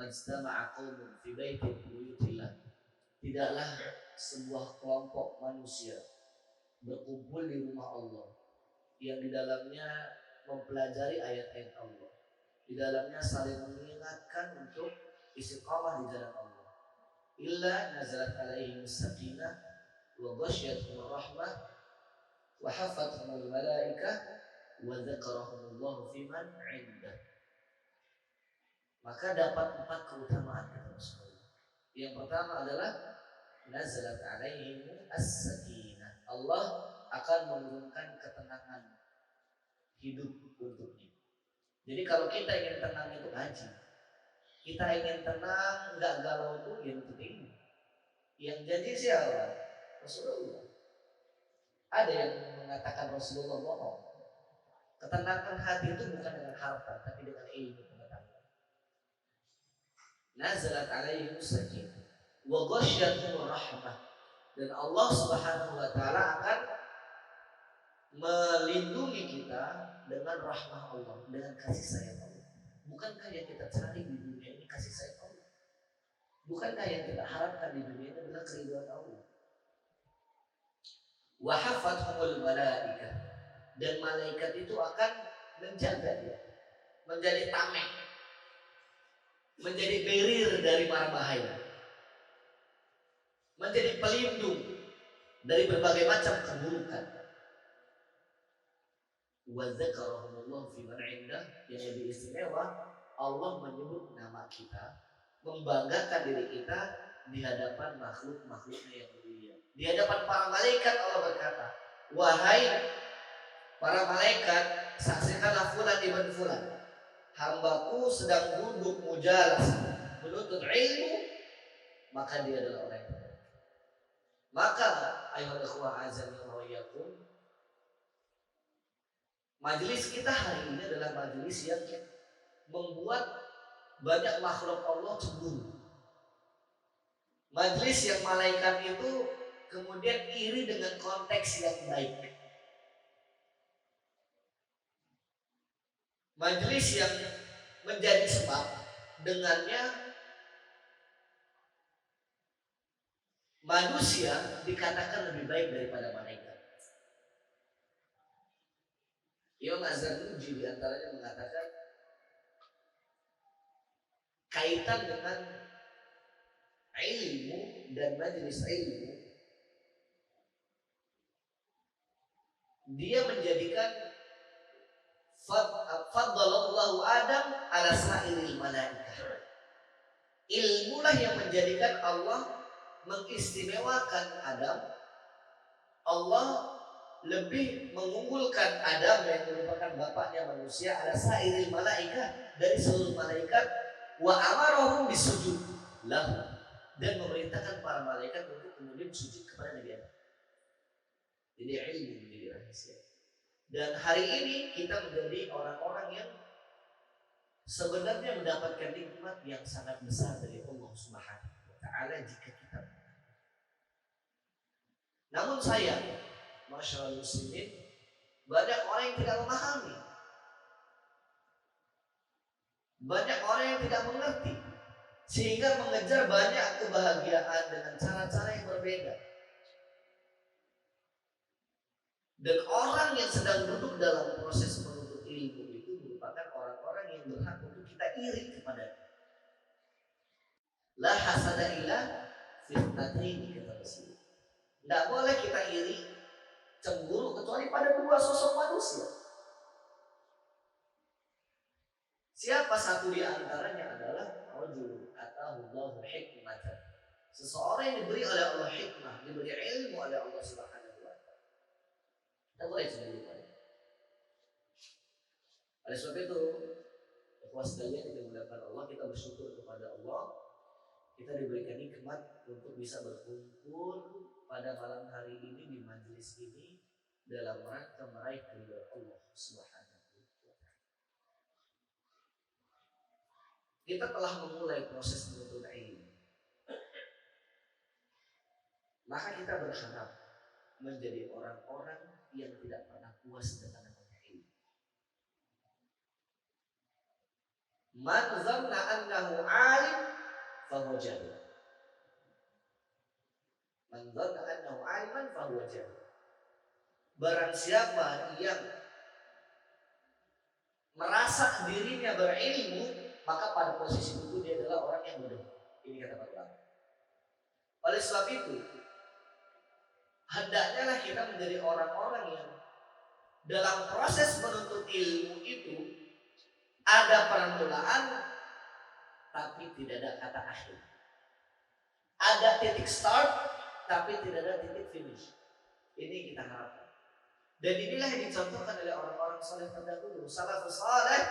majtama'a qaumun fi baitin min buyutillah, tidaklah sebuah kelompok manusia berkumpul di rumah Allah yang di dalamnya mempelajari ayat-ayat Allah, di dalamnya saling mengingatkan untuk istiqamah di jalan Allah, illa nazalat alaihim sakinah wa ghasyiyatuhum rahmah wa hafathumul malaikah wa dzakarahumullahu fiman 'indah. Maka dapat 4 keutamaan kata Rasulullah. Yang pertama adalah nazalat alaihim as-sakinah. Allah akan menurunkan ketenangan hidup untuknya. Jadi kalau kita ingin tenang itu ngaji. Kita ingin tenang, enggak galau itu ya untuk ini. Yang janji siapa? Rasulullah. Ada yang mengatakan Rasulullah bohong. Ketenangan hati itu bukan dengan harta, tapi dengan ilmu pengetahuan. Nazalat alaihim sakinah wa ghasyiyatuhum rahmah, dan Allah Subhanahu wa taala akan melindungi kita dengan rahmah Allah, dengan kasih sayang Allah. Bukankah yang kita cari di dunia ini kasih sayang Allah? Bukankah yang kita harapkan di dunia ini adalah keridhaan Allah? Wa hafathumul malaikah, dan malaikat itu akan menjaga dia, menjadi tameng, menjadi barrier dari mara bahaya, menjadi pelindung dari berbagai macam keburukan. Wa dzakarahumullahu fi man 'indah, yang lebih istimewa Allah menyebut nama kita, membanggakan diri kita di hadapan makhluk-makhluknya yang mulia. Di hadapan para malaikat Allah berkata, wahai para malaikat, saksikanlah fulan ibn fulan, hambaku sedang duduk mujalas menuntut ilmu, maka dia adalah orang yang baik. Maka ayuhal ikhwah azani wa iyyakum, majelis kita hari ini adalah majelis yang membuat banyak makhluk Allah cemburu. Majelis yang malaikat itu kemudian iri dengan konteks yang baik. Majelis yang menjadi sebab dengannya manusia dikatakan lebih baik daripada malaikat. Imam Az-Zarnuji diantaranya mengatakan kaitan dengan ilmu dan majelis ilmu, dia menjadikan faddalallahu Adam ala sa'iril malaikah. Ilmulah yang menjadikan Allah mengistimewakan Adam. Allah lebih mengunggulkan Adam yang merupakan bapaknya manusia ala sa'iril malaikah, dari seluruh malaikat, wa amarahum bisujud lahu, dan memerintahkan para malaikat untuk kemudian sujud kepada Nabi Adam. Jadi ilmu menjadi rahasia. Dan hari ini kita menjadi orang-orang yang sebenarnya mendapatkan nikmat yang sangat besar dari Allah Subhanahu wa taala jika kita. Namun sayang, masyaallah muslimin, banyak orang yang tidak memahami. Banyak orang yang tidak mengerti, sehingga mengejar banyak kebahagiaan dengan cara-cara yang berbeda. Dan orang yang sedang duduk dalam proses menuntut ilmu itu merupakan orang-orang yang berhak untuk kita iri kepadanya. La hasada illa fitnataini, kata Rasul. Tidak boleh kita iri, cemburu, kecuali pada 2 sosok manusia. Siapa satu di antaranya adalah rajul atahullahu hikmatan, seseorang yang diberi oleh Allah hikmah, diberi ilmu oleh Allah Subhanahu wa taala. Kita boleh cemburu pada. Oleh sebab itu, ikhwah sekalian yang dimuliakan Allah, kita bersyukur kepada Allah, kita diberikan nikmat untuk bisa berkumpul pada malam hari ini di majelis ini dalam rangka meraih keridhaan Allah Subhanahu wa taala. Kita telah memulai proses menuntut ilmu. Maka kita berharap menjadi orang-orang yang tidak pernah puas dengan namanya ilmu. Man dhanna annahu alim fahuwa jahil. Man dhanna annahu aliman fahuwa jahil. Barang siapa yang merasa dirinya berilmu, maka pada posisi itu dia adalah orang yang bodoh. Ini kata para ulama. Oleh sebab itu, hendaknya lah kita menjadi orang-orang yang dalam proses menuntut ilmu itu ada permulaan tapi tidak ada kata akhir. Ada titik start tapi tidak ada titik finish. Ini kita harapkan. Dan inilah yang dicontohkan oleh orang-orang saleh terdahulu. Salafus saleh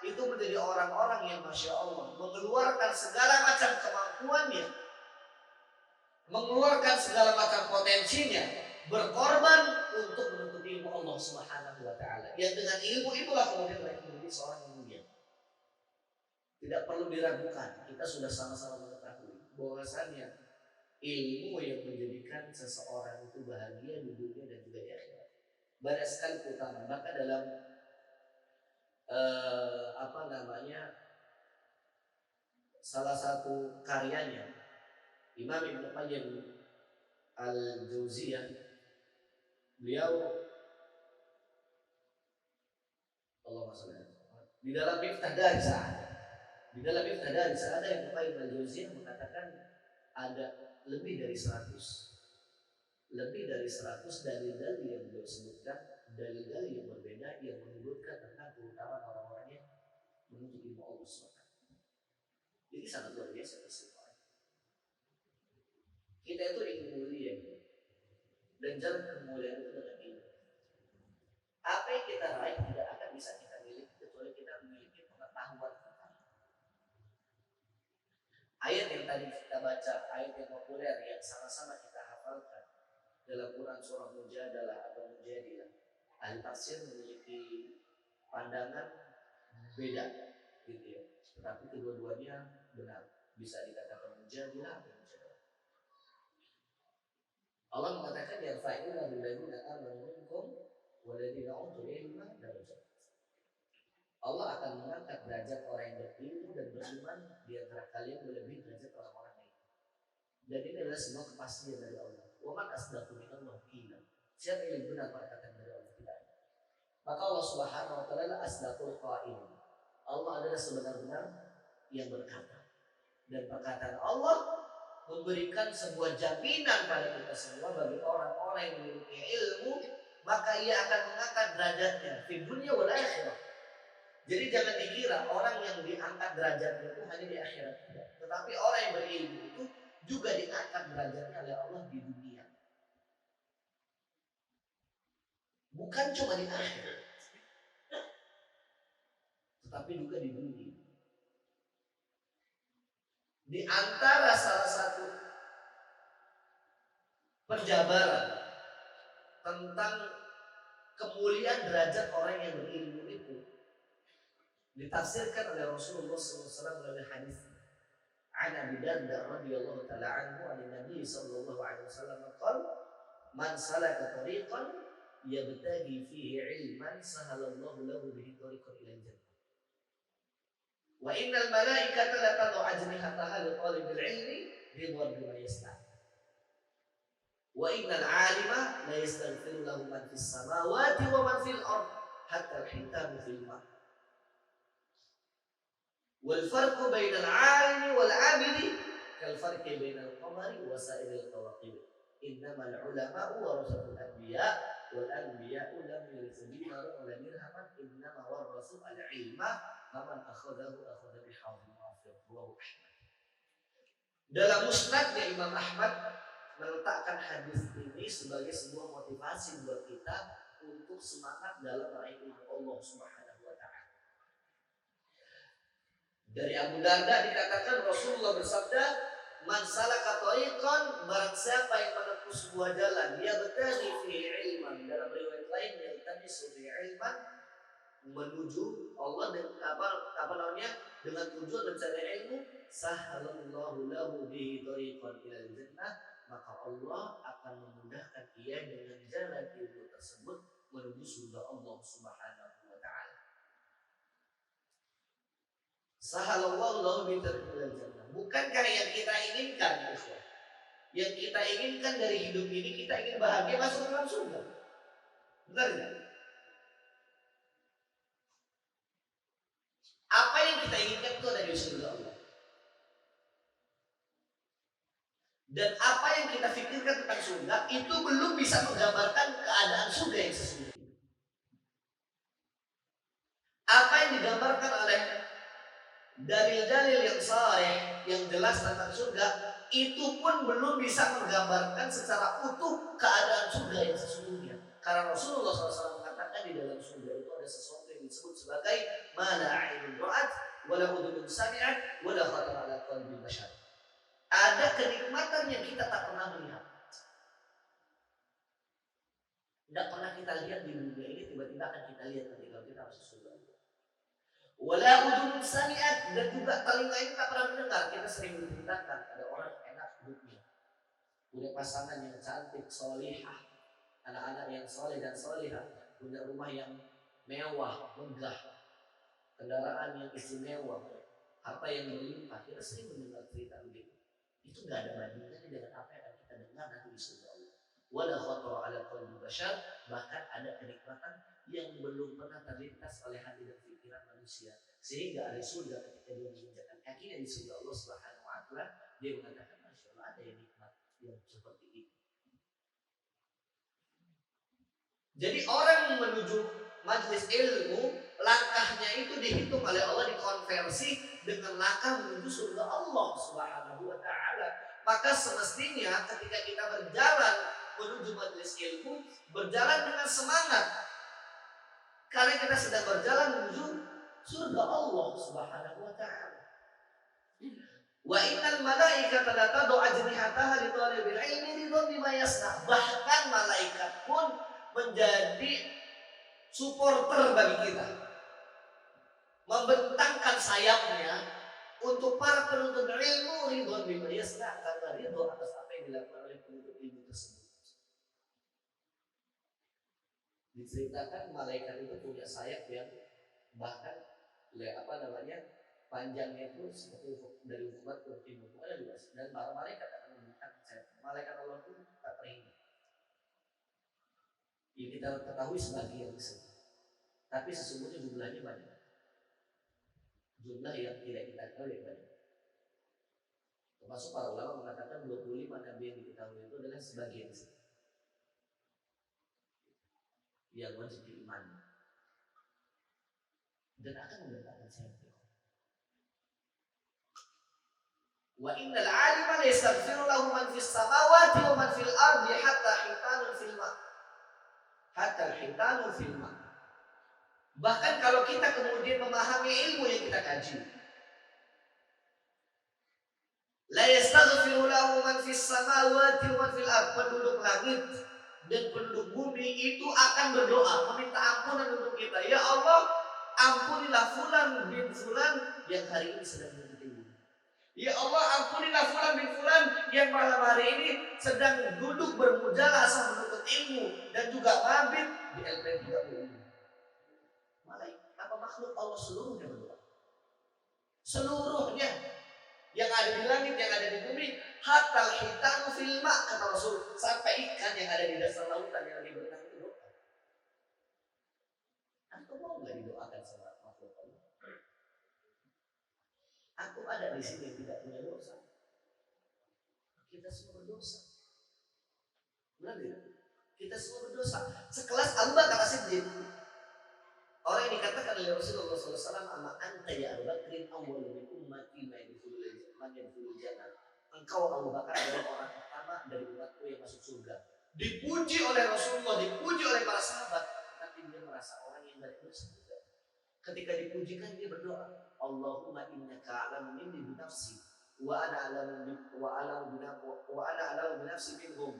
itu menjadi orang-orang yang masya Allah mengeluarkan segala macam kemampuannya, mengeluarkan segala macam potensinya, berkorban untuk menuntut ilmu Allah Subhanahu wa taala. Yang dengan ilmu itulah kemudian mereka menjadi seorang yang mulia. Tidak perlu diragukan, kita sudah sama-sama mengetahui bahwasannya ilmu yang menjadikan seseorang itu bahagia di dunia dan juga di akhirat. Banyak sekali keutamaan. Maka dalam salah satu karyanya Imam Ibnu Qayyim Al-Jauziyah, beliau di dalam Miftah Dari Sa'adah, Ibnu Qayyim Al-Jauziyah mengatakan ada lebih dari 100 dalil-dalil yang beliau sebutkan, dalil-dalil yang berbeda yang menyebutkan tentang keutamaan orang-orang yang menuntut ilmu Allah SWT. Jadi sangat luar biasa istighfar. Kita itu ingin mulia dan jalan kemuliaan itu dengan ilmu. Apa yang kita raih tidak akan bisa kita miliki kecuali kita memiliki pengetahuan tentang ayat yang tadi kita baca, ayat yang populer yang sama-sama kita hafalkan dalam Quran surah Mujadalah atau Mujadilah. Ahli tafsir memiliki pandangan beda, gitu ya. Tetapi kedua-duanya benar. Bisa dikatakan Mujadilah atau Mujadalah. Allah mengatakan yarfa'illahu alladziina aamanu minkum walladziina utul ilma darajat. Allah akan mengangkat derajat orang yang berilmu dan beriman di antara kalian melebihi derajat orang-orang lain. Dan ini adalah sebuah kepastian dari Allah. Wa man asdaqu minallahi qila. Siapa yang benar perkataan dari Allah? Tidak. Maka Allah Subhanahu wa taala asdaqul qailin. Allah adalah sebenar-benar yang berkata. Dan perkataan Allah memberikan sebuah jaminan pada kita semua bagi orang-orang yang memiliki ilmu, maka ia akan mengangkat derajatnya di dunia wal akhirah. Jadi jangan dikira orang yang diangkat derajatnya itu hanya di akhirat, tetapi orang yang berilmu itu juga diangkat derajatnya oleh Allah di dunia. Bukan cuma di akhirat, tetapi juga di dunia. Di antara salah satu penjabaran tentang kemuliaan derajat orang yang berilmu itu ditafsirkan oleh Rasulullah SAW melalui hadis an Abi Darda radhiyallahu taala anhu an Nabi sallallahu alaihi wasallam qala man salaka tariqan yabtaghi fihi ilman sahalallahu lahu bihi tariqan ila jannah wa innal malaikata la tad'u ajnihataha li talibil ilmi ridwan bima yasna' wa innal 'alima la yastaghfiru lahu man fis samawati wa man fil ard hatta al-hitamu fil ma' wal farqu bainal 'alimi wal 'abidi kal farqi bainal qamari wa sa'iril kawakib innamal 'ulama'u warasatul anbiya' wal anbiya'u lam yurithu dinaran wa la dirhaman innama warasu al-'ilma faman akhadahu akhadha bihadhin wafir. Dalam musnadnya Imam Ahmad meletakkan hadis ini sebagai sebuah motivasi buat kita untuk semangat dalam meraih ilmu Allah Subhanahu wa taala. Dari Abu Darda dikatakan Rasulullah bersabda, "Man salaka tariqan, barang siapa yang menempuh sebuah jalan, dia bertani fi ilman." Dalam riwayat lain yang tadi fi ilman menuju Allah dengan tujuan mencari ilmu, sahalallahu lahu bihi tariqan ilal jannah, maka Allah akan memudahkan ia dengan jalan ilmu tersebut menuju surga Allah Subhanahu wa taala. Sahalallahu lahu bitarkil jannah. Bukankah yang kita inginkan, ikhwah? Yang kita inginkan dari hidup ini, kita ingin bahagia masuk ke dalam surga. Benar tidak? Apa yang kita inginkan itu ada di surga Allah. Dan apa yang kita pikirkan tentang surga itu belum bisa menggambarkan keadaan surga yang sesungguhnya. Apa yang digambarkan oleh dalil-dalil yang sahih yang jelas tentang surga itu pun belum bisa menggambarkan secara utuh keadaan surga yang sesungguhnya. Karena Rasulullah SAW mengatakan di dalam surga itu ada sesuatu yang disebut sebagai ma la 'ainun ra'at wa la udhunun sami'at wa la khatara 'ala qalbi bashar. Ada kenikmatan yang kita tak pernah melihat. Tidak pernah kita lihat di dunia ini, tiba-tiba akan kita lihat ketika kita masuk surga. Wala udhunun sami'at, dan juga telinga ini tak pernah mendengar. Kita sering diceritakan ada orang enak hidupnya, punya pasangan yang cantik, solihah, anak-anak yang soleh dan solihah, punya rumah yang mewah, megah, kendaraan yang istimewa, harta yang berlimpah. Kita sering mendengar cerita begitu. Itu gak ada bandingannya dengan apa yang akan kita dengar nanti di surga Allah. Wala khatara 'ala qalbi bashar, bahkan ada kenikmatan yang belum pernah terlintas oleh hati dan pikiran manusia, sehingga ahli surga ketika dia menginjakkan kakinya di surga Allah Subhanahu wa taala, dia mengatakan masya Allah, ada yang nikmat yang seperti ini. Jadi orang menuju majelis ilmu, langkahnya itu dihitung oleh Allah, dikonversi dengan langkah menuju surga Allah Subhanahu wa taala. Maka semestinya ketika kita berjalan menuju majelis ilmu, berjalan dengan semangat, karena kita sedang berjalan menuju surga Allah Subhanahu wa taala. Wa innal malaikata la tad'u ajnihataha li talibil ilmi ridwan bima yasna. Bahkan malaikat pun menjadi supporter bagi kita, membentangkan sayapnya untuk para penuntut ilmu ridwan bima yasna, karena ridho atas apa yang dilakukan oleh penuntut ilmu tersebut. Diceritakan malaikat itu punya sayap yang bahkan panjangnya itu seperti dari umat ke timur, ada luas, dan para malaikat akan membentangkan sayap. Malaikat Allah itu tak terhingga. Yang kita ketahui sebagian besar, tapi sesungguhnya jumlahnya banyak. Jumlah yang tidak kita ketahui banyak. Termasuk para ulama mengatakan 25 nabi yang diketahui itu adalah sebagian besar yang wajib diimani dan akan membentangkan sayap. Wa innal 'alima la yastaghfiru lahu man fis samawati wa man fil ardi hatta hitanul fil ma. Hatta hitanul fil ma. Bahkan kalau kita kemudian memahami ilmu yang kita kaji, la yastaghfiru lahu man fis samawati wa man fil ardi, penduduk langit dan penduduk bumi itu akan berdoa meminta ampunan untuk kita. Ya Allah, ampunilah fulan bin fulan yang hari ini sedang menuntut ilmu. Ya Allah, ampunilah fulan bin fulan yang malam hari ini sedang duduk bermujalasah menuntut ilmu dan juga mabit di LP3 ini. Malaikat apa makhluk Allah seluruhnya berdoa. Seluruhnya yang ada di langit, yang ada di bumi, hatal hitanu fil ma, kata Rasul, sampai ikan yang ada di dasar lautan yang lagi berenang itu doa. Antum mau nggak didoakan sama makhluk Allah? Aku ada di sini tidak punya dosa. Kita semua berdosa. Benar tidak? Kita semua berdosa. Sekelas Abu Bakar As-Siddiq, orang yang dikatakan oleh Rasulullah SAW, "Ama anta ya Abu Bakrin awwal min ummati man yadkhulul jannah." Engkau Abu Bakar adalah orang pertama dari umatku yang masuk surga. Dipuji oleh Rasulullah, dipuji oleh para sahabat, tapi dia merasa orang yang dari dosa juga. Ketika dipujikan dia berdoa, Allahumma innaka a'lamu minni bi nafsi wa ana a'lamu bi nafsi minhum.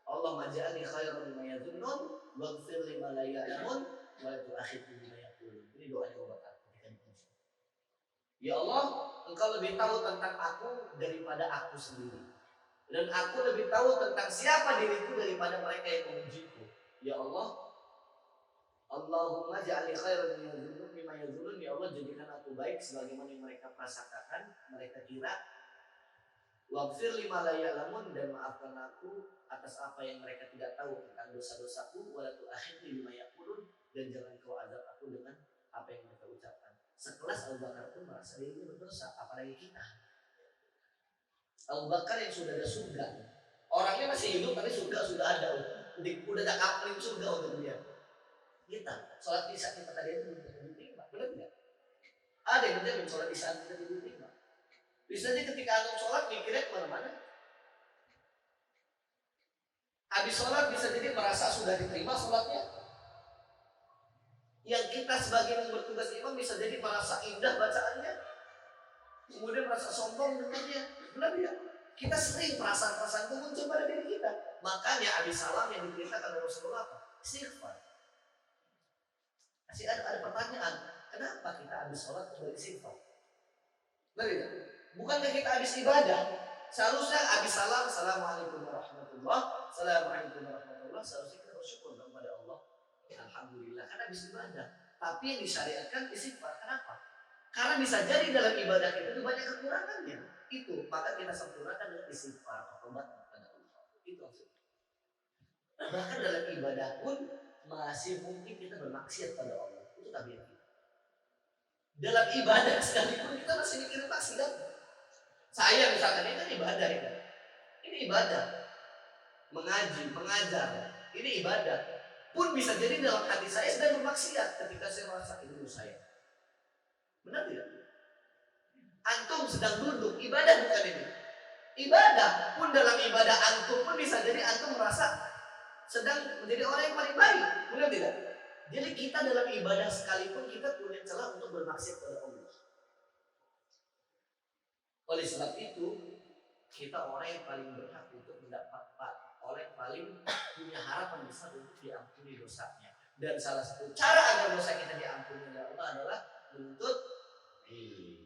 Allahumma ja'alni khairan mimma yadhunnun waghfir lima la ya'lamun wa la tu'akhidhni bima yaqulun. Ini doa Abu Bakar ketika dipuji. Ya Allah, Engkau lebih tahu tentang aku daripada aku sendiri, dan aku lebih tahu tentang siapa diriku daripada mereka yang memujiku. Ya Allah, Allahumma ja'alni khairan mimma yadhunnun. Ya Allah, jadikan aku berbuat baik sebagaimana yang mereka prasangkakan, mereka kira. Waghfir lima la ya'lamun, dan maafkan aku atas apa yang mereka tidak tahu tentang dosa-dosaku, wala tu'akhidni bima yaqulun, dan jangan kau azab aku dengan apa yang mereka ucapkan. Sekelas Abu Bakar pun merasa dirinya berdosa, apalagi kita. Abu Bakar yang sudah ada surga, orangnya masih hidup tapi surga sudah ada, udah ada kapling surga untuk dia. Kita sholat isya kita tadi itu belum diterima, benar tidak? Ada yang menjamin sholat isya kita diterima. Bisa jadi ketika antum sholat mikirnya kemana-mana. Habis sholat bisa jadi merasa sudah diterima sholatnya. Yang kita sebagai yang bertugas imam bisa jadi merasa indah bacaannya, kemudian merasa sombong dengannya. Benar tidak? Kita sering perasaan-perasaan itu muncul pada diri kita. Makanya habis salam yang diperintahkan oleh Rasulullah apa? Istighfar. Masih ada pertanyaan, kenapa kita habis sholat beristighfar? Benar tidak? Bukankah kita habis ibadah? Seharusnya habis salam, assalamualaikum warahmatullahi, assalamualaikum warahmatullahi, seharusnya kita bersyukur kepada Allah. Alhamdulillah, karena habis ibadah. Tapi yang disyariatkan istighfar. Kenapa? Karena bisa jadi dalam ibadah kita itu banyak kekurangannya. Itu maka kita sempurnakan dengan istighfar, tobat kepada Allah. Itu maksudnya. Bahkan dalam ibadah pun masih mungkin kita bermaksiat pada Allah. Itu tabiat kita. Dalam ibadah sekalipun kita masih mikirin maksiat. Saya misalkan ini kan ibadah ya. Ini ibadah. Mengaji, mengajar, ini ibadah. Pun bisa jadi dalam hati saya sedang bermaksiat ketika saya merasa itu saya. Benar tidak? Antum sedang duduk, ibadah bukan ini. Ibadah pun dalam ibadah antum pun bisa jadi antum merasa sedang menjadi orang yang paling baik. Benar tidak? Jadi kita dalam ibadah sekalipun kita punya celah untuk bermaksiat kepada Allah. Oleh sebab itu, kita orang yang paling berhak untuk mendapat oleh paling punya harapan besar untuk diampuni dosanya. Dan salah satu cara agar dosa kita diampuni oleh Allah adalah menuntut ilmu.